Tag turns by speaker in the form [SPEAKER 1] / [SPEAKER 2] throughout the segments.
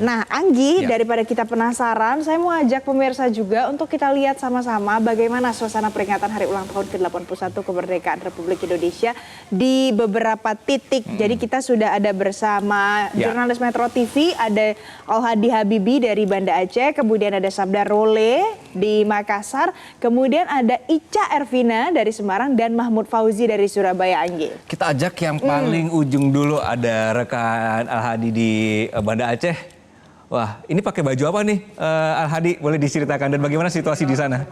[SPEAKER 1] Nah, Anggi, daripada kita penasaran, saya mau ajak pemirsa juga untuk kita lihat sama-sama bagaimana suasana peringatan Hari Ulang Tahun ke-81 Kemerdekaan Republik Indonesia di beberapa titik. Jadi kita sudah ada bersama jurnalis Metro TV, ada Alhadi Habibi dari Banda Aceh, kemudian ada Sabda Role di Makassar, kemudian ada Ica Ervina dari Semarang dan Mahmud Fauzi dari Surabaya, Anggi.
[SPEAKER 2] Kita ajak yang paling ujung dulu, ada rekan Alhadi di Banda Aceh. Wah, ini pakai baju apa nih, Alhadi? Boleh diceritakan dan bagaimana situasi di sana?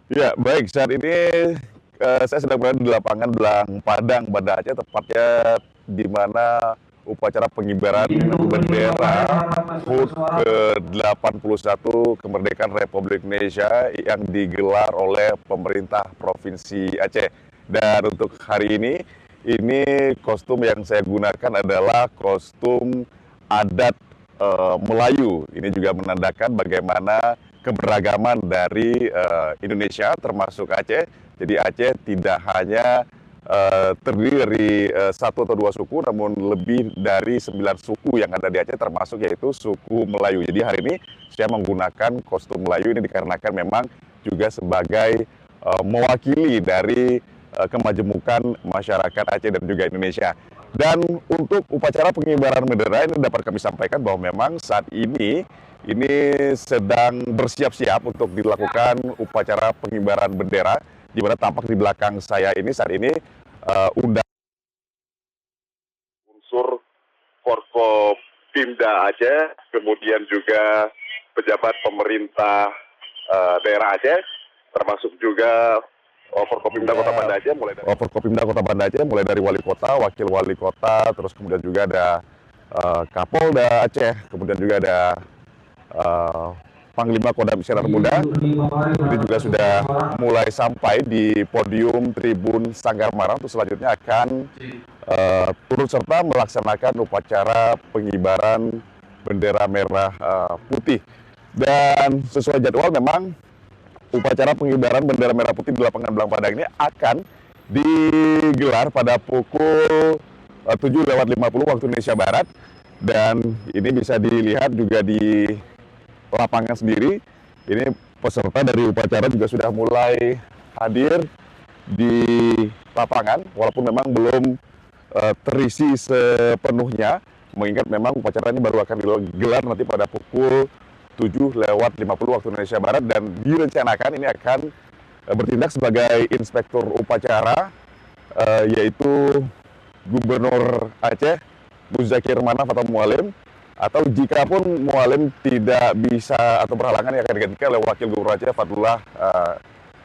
[SPEAKER 3] Ya, baik. Saat ini saya sedang berada di lapangan Belang Padang, Banda Aceh, tepatnya di mana upacara pengibaran bendera HUT ke-81 Kemerdekaan Republik Indonesia yang digelar oleh pemerintah Provinsi Aceh. Dan untuk hari ini kostum yang saya gunakan adalah kostum adat Melayu. Ini juga menandakan bagaimana keberagaman dari Indonesia termasuk Aceh. Jadi Aceh tidak hanya terdiri dari satu atau dua suku, namun lebih dari 9 suku yang ada di Aceh, termasuk yaitu suku Melayu. Jadi hari ini saya menggunakan kostum Melayu ini dikarenakan memang juga sebagai mewakili dari kemajemukan masyarakat Aceh dan juga Indonesia. Dan untuk upacara pengibaran bendera ini dapat kami sampaikan bahwa memang saat ini sedang bersiap-siap untuk dilakukan upacara pengibaran bendera, di mana tampak di belakang saya ini saat ini unsur Forkopimda Aceh, kemudian juga pejabat pemerintah daerah Aceh, termasuk juga Forkopimda Kota Banda Aceh, mulai dari wali kota, wakil wali kota, terus kemudian juga ada Kapolda Aceh, kemudian juga ada Panglima Kodam Sinar Muda. Ini juga sudah mulai sampai di podium Tribun Sanggar Marang, terus selanjutnya akan turut serta melaksanakan upacara pengibaran bendera merah putih. Dan sesuai jadwal memang upacara pengibaran bendera merah putih di lapangan Belang Padang ini akan digelar pada pukul 7:50 waktu Indonesia Barat. Dan ini bisa dilihat juga di lapangan sendiri. Ini peserta dari upacara juga sudah mulai hadir di lapangan, walaupun memang belum terisi sepenuhnya, mengingat memang upacara ini baru akan digelar nanti pada pukul 7:50 waktu Indonesia Barat, dan direncanakan ini akan bertindak sebagai inspektur upacara, yaitu Gubernur Aceh, Muzakir Manaf atau Mualim, atau jika pun Mualim tidak bisa atau berhalangan yang akan digantikan oleh Wakil Gubernur Aceh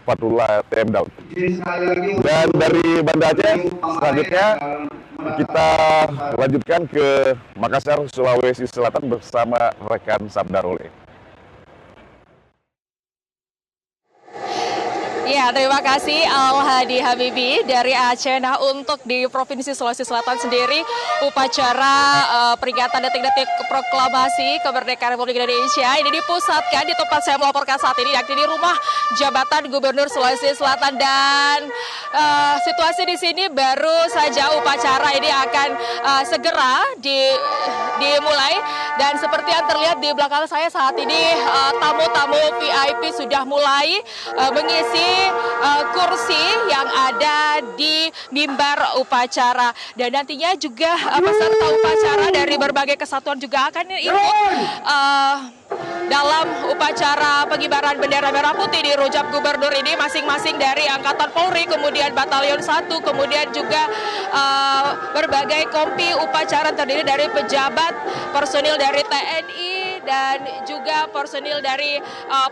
[SPEAKER 3] Fatullah TM Daud. Dan dari Banda Aceh selanjutnya kita lanjutkan ke Makassar, Sulawesi Selatan bersama rekan Sabda Role.
[SPEAKER 4] Ya, terima kasih Alhadi Habibi dari Aceh. Nah, untuk di Provinsi Sulawesi Selatan sendiri, upacara peringatan detik-detik proklamasi kemerdekaan Republik Indonesia ini dipusatkan di tempat saya melaporkan saat ini, yakni di rumah jabatan Gubernur Sulawesi Selatan. Dan situasi di sini baru saja upacara ini akan segera dimulai. Dan seperti yang terlihat di belakang saya saat ini, tamu-tamu VIP sudah mulai mengisi kursi yang ada di mimbar upacara. Dan nantinya juga peserta upacara dari berbagai kesatuan juga akan ikut dalam upacara pengibaran bendera merah putih di Rujak Gubernur ini, masing-masing dari Angkatan Polri, kemudian Batalion 1, kemudian juga berbagai kompi upacara terdiri dari pejabat, personil dari TNI, dan juga personil dari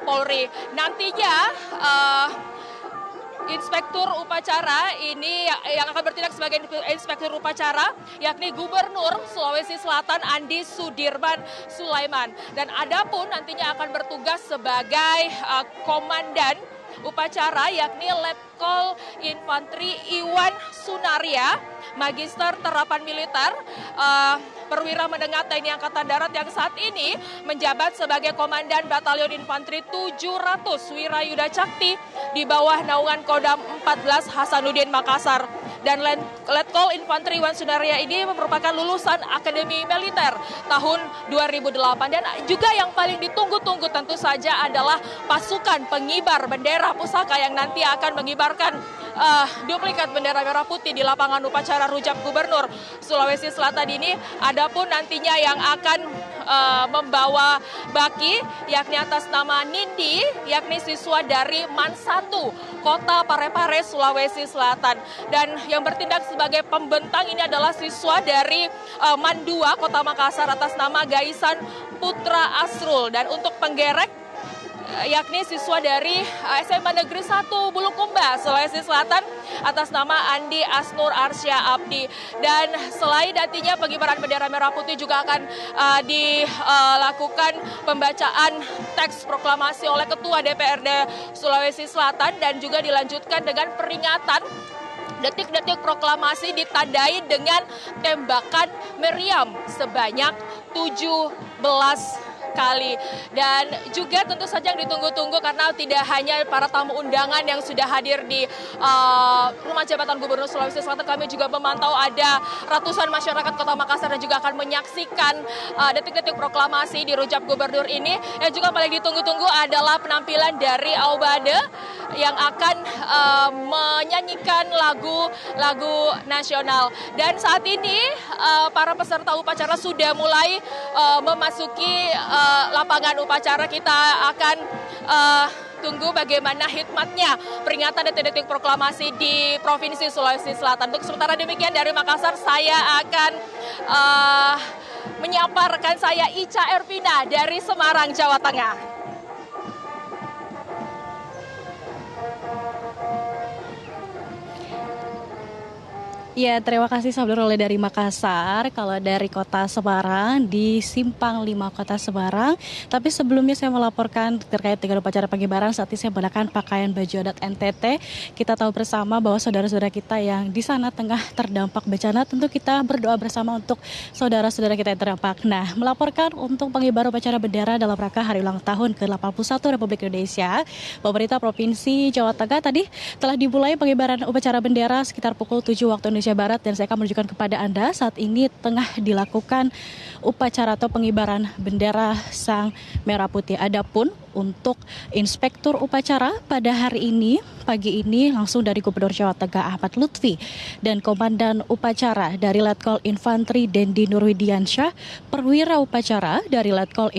[SPEAKER 4] Polri. Nantinya inspektur upacara ini yang akan bertindak sebagai inspektur upacara yakni Gubernur Sulawesi Selatan Andi Sudirman Sulaiman. Dan adapun nantinya akan bertugas sebagai komandan upacara yakni Letkol Infantri Iwan Sunaria, Magister Terapan Militer, perwira menengah TNI Angkatan Darat yang saat ini menjabat sebagai Komandan Batalion Infanteri 700 Wirayuda Cakti di bawah naungan Kodam 14 Hasanuddin Makassar. Dan Letkol Infantri Wan Sunaria ini merupakan lulusan Akademi Militer tahun 2008. Dan juga yang paling ditunggu-tunggu tentu saja adalah pasukan pengibar bendera pusaka yang nanti akan mengibarkan duplikat bendera merah putih di lapangan upacara Rujak Gubernur Sulawesi Selatan ini. Adapun nantinya yang akan membawa baki yakni atas nama Nindi, yakni siswa dari MAN 1 Kota Parepare Sulawesi Selatan. Dan yang bertindak sebagai pembentang ini adalah siswa dari MAN 2 Kota Makassar atas nama Gaisan Putra Asrul. Dan untuk penggerek yakni siswa dari SMA Negeri 1 Bulukumba, Sulawesi Selatan atas nama Andi Asnur Arsya Abdi. Dan selain nantinya pengibaran bendera merah putih juga akan dilakukan pembacaan teks proklamasi oleh Ketua DPRD Sulawesi Selatan dan juga dilanjutkan dengan peringatan detik-detik proklamasi ditandai dengan tembakan meriam sebanyak 17 kali. Dan juga tentu saja yang ditunggu-tunggu karena tidak hanya para tamu undangan yang sudah hadir di Rumah Jabatan Gubernur Sulawesi Selatan, kami juga memantau ada ratusan masyarakat Kota Makassar dan juga akan menyaksikan detik-detik proklamasi di Rujak Gubernur ini. Yang juga paling ditunggu-tunggu adalah penampilan dari Aubade yang akan menyanyikan lagu-lagu nasional. Dan saat ini para peserta upacara sudah mulai memasuki lapangan upacara. Kita akan tunggu bagaimana hikmatnya peringatan detik-detik proklamasi di Provinsi Sulawesi Selatan. Untuk sementara demikian dari Makassar, saya akan menyapa rekan saya Ica Ervina dari Semarang, Jawa Tengah.
[SPEAKER 5] Ya, terima kasih Sabda Role dari Makassar. Kalau dari Kota Semarang, di Simpang 5 Kota Semarang. Tapi sebelumnya saya melaporkan terkait dengan upacara pengibaran. Saat ini saya menggunakan pakaian baju adat NTT. Kita tahu bersama bahwa saudara-saudara kita yang di sana tengah terdampak bencana, tentu kita berdoa bersama untuk saudara-saudara kita yang terdampak. Nah, melaporkan untuk pengibaran upacara bendera dalam rangka hari ulang tahun ke-81 Republik Indonesia, pemerintah Provinsi Jawa Tengah tadi telah dimulai pengibaran upacara bendera sekitar pukul 7 waktu Indonesia Barat, dan saya akan menunjukkan kepada Anda saat ini tengah dilakukan upacara atau pengibaran bendera Sang Merah Putih. Adapun untuk inspektur upacara pada hari ini, pagi ini langsung dari Gubernur Jawa Tengah Ahmad Lutfi dan Komandan Upacara dari Letkol Infantri Dendi Nurwidiansyah, Perwira Upacara dari Letkol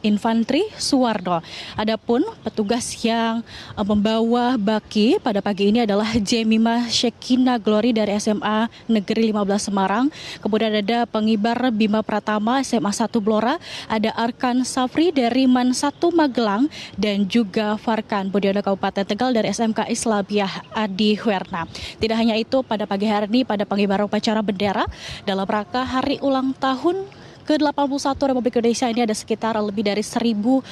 [SPEAKER 5] Infantri Suwarno. Adapun petugas yang membawa baki pada pagi ini adalah Jemima Shekina Glory dari SMA Negeri 15 Semarang, kemudian ada pengibar Bima Pratama SMA 1 Blora, ada Arkan Safri dari MAN 1 Magelang, dan juga Farkan Budiono Kabupaten Tegal dari SMK Islamiah Adi Werna. Tidak hanya itu, pada pagi hari ini pada pengibaran upacara bendera dalam rangka hari ulang tahun ke-81 Republik Indonesia ini ada sekitar lebih dari 1.000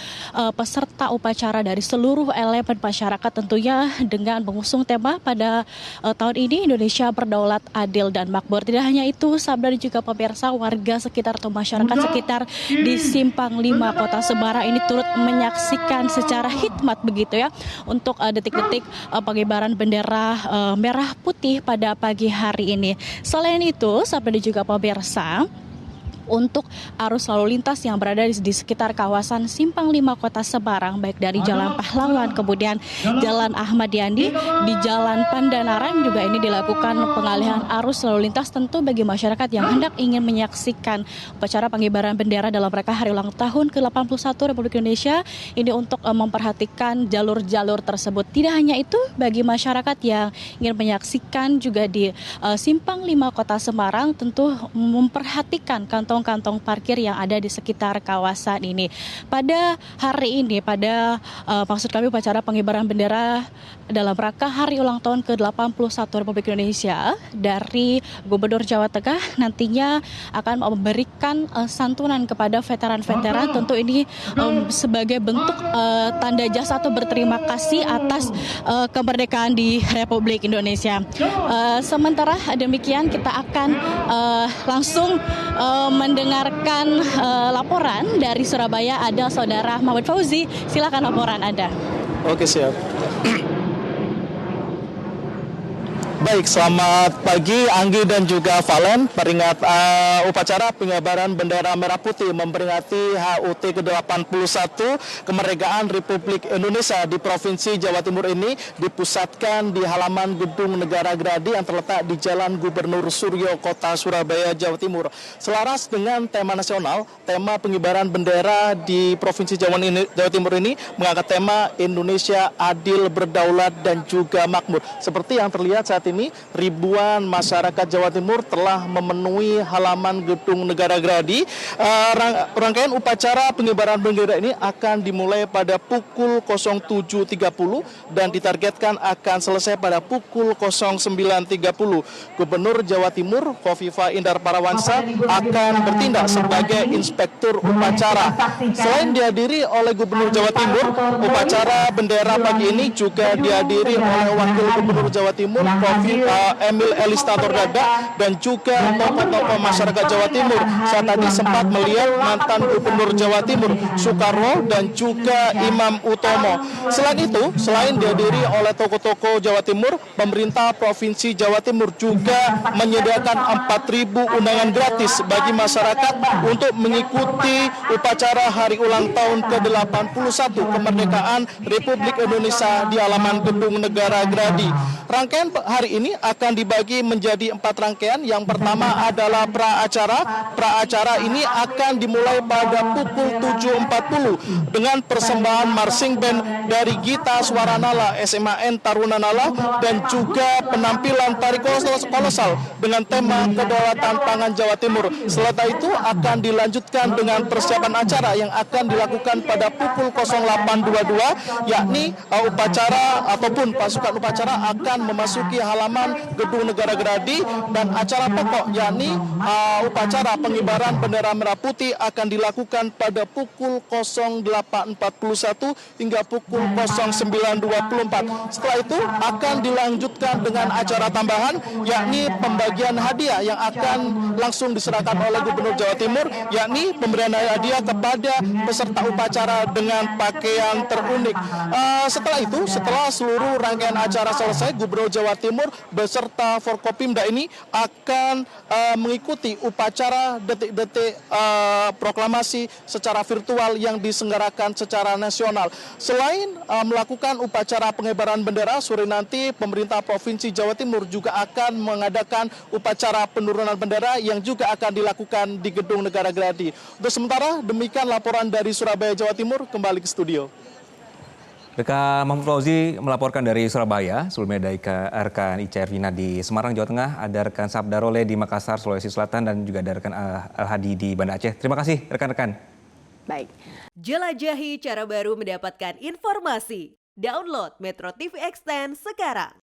[SPEAKER 5] peserta upacara dari seluruh elemen masyarakat, tentunya dengan mengusung tema pada tahun ini Indonesia Berdaulat, Adil, dan Makmur. Tidak hanya itu, Sabda dan juga pemirsa, warga sekitar atau masyarakat sekitar di Simpang 5 Kota Semarang ini turut menyaksikan secara hikmat begitu ya untuk detik-detik pengibaran bendera merah putih pada pagi hari ini. Selain itu, Sabda dan juga pemirsa, untuk arus lalu lintas yang berada di sekitar kawasan Simpang 5 Kota Semarang, baik dari Jalan Pahlawan, kemudian Jalan Ahmad Yani, di Jalan Pandanaran juga ini dilakukan pengalihan arus lalu lintas, tentu bagi masyarakat yang hendak ingin menyaksikan upacara pengibaran bendera dalam rangka hari ulang tahun ke-81 Republik Indonesia ini untuk memperhatikan jalur-jalur tersebut. Tidak hanya itu, bagi masyarakat yang ingin menyaksikan juga di Simpang 5 Kota Semarang, tentu memperhatikan kantong parkir yang ada di sekitar kawasan ini. Pada hari ini, pada maksud kami upacara pengibaran bendera dalam rangka hari ulang tahun ke-81 Republik Indonesia dari Gubernur Jawa Tengah nantinya akan memberikan santunan kepada veteran-veteran. Tentu ini sebagai bentuk tanda jasa atau berterima kasih atas kemerdekaan di Republik Indonesia. Sementara demikian, kita akan langsung mendengarkan laporan dari Surabaya. Ada Saudara Muhammad Fauzi, silakan laporan Anda.
[SPEAKER 6] Oke, siap. Baik, selamat pagi Anggi dan juga Valen. Upacara pengibaran bendera merah putih memperingati HUT ke-81 kemerdekaan Republik Indonesia di Provinsi Jawa Timur ini dipusatkan di halaman Gedung Negara Gerahadi yang terletak di Jalan Gubernur Suryo, Kota Surabaya, Jawa Timur. Selaras dengan tema nasional, tema pengibaran bendera di Provinsi Jawa Timur ini mengangkat tema Indonesia adil, berdaulat, dan juga makmur. Seperti yang terlihat saat ini, ribuan masyarakat Jawa Timur telah memenuhi halaman Gedung Negara Gerahadi. Rangkaian upacara pengibaran bendera ini akan dimulai pada pukul 07.30 dan ditargetkan akan selesai pada pukul 09.30. Gubernur Jawa Timur Khofifah Indar Parawansa akan bertindak sebagai inspektur upacara. Selain dihadiri oleh Gubernur Jawa Timur, upacara bendera pagi ini juga dihadiri oleh Wakil Gubernur Jawa Timur Emil Elistator Dardak dan juga tokoh-tokoh masyarakat Jawa Timur. Saya tadi sempat melihat mantan Gubernur Jawa Timur Soekarwo dan juga Imam Utomo. Selain itu, selain dihadiri oleh tokoh-tokoh Jawa Timur, pemerintah Provinsi Jawa Timur juga menyediakan 4.000 undangan gratis bagi masyarakat untuk mengikuti upacara hari ulang tahun ke-81 kemerdekaan Republik Indonesia di halaman Gedung Negara Gerahadi. Rangkaian hari ini akan dibagi menjadi 4 rangkaian. Yang pertama adalah pra-acara. Pra-acara ini akan dimulai pada pukul 7.40 dengan persembahan marching band dari Gita Swaranala SMAN Tarunanala dan juga penampilan tari kolosal dengan tema kedaulatan pangan Jawa Timur. Setelah itu akan dilanjutkan dengan persiapan acara yang akan dilakukan pada pukul 08.22, yakni upacara ataupun pasukan upacara akan memasuki halaman Gedung Negara Gerahadi dan acara pokok yakni upacara pengibaran bendera merah putih akan dilakukan pada pukul 08.41 hingga pukul 09.24. Setelah itu akan dilanjutkan dengan acara tambahan yakni pembagian hadiah yang akan langsung diserahkan oleh Gubernur Jawa Timur, yakni pemberian hadiah kepada peserta upacara dengan pakaian terunik. Setelah seluruh rangkaian acara selesai, Gubernur Jawa Timur beserta Forkopimda ini akan mengikuti upacara detik-detik proklamasi secara virtual yang diselenggarakan secara nasional. Selain melakukan upacara pengibaran bendera, sore nanti pemerintah Provinsi Jawa Timur juga akan mengadakan upacara penurunan bendera yang juga akan dilakukan di Gedung Negara Gerahadi. Untuk sementara, demikian laporan dari Surabaya, Jawa Timur. Kembali ke studio.
[SPEAKER 2] Rekan Mahmud Fauzi melaporkan dari Surabaya. Sebelumnya ada rekan Ica Ervina di Semarang, Jawa Tengah. Ada rekan Sabda Role di Makassar, Sulawesi Selatan. Dan juga ada rekan Al-Hadi di Banda Aceh. Terima kasih rekan-rekan.
[SPEAKER 1] Baik.
[SPEAKER 7] Jelajahi cara baru mendapatkan informasi. Download Metro TV Extend sekarang.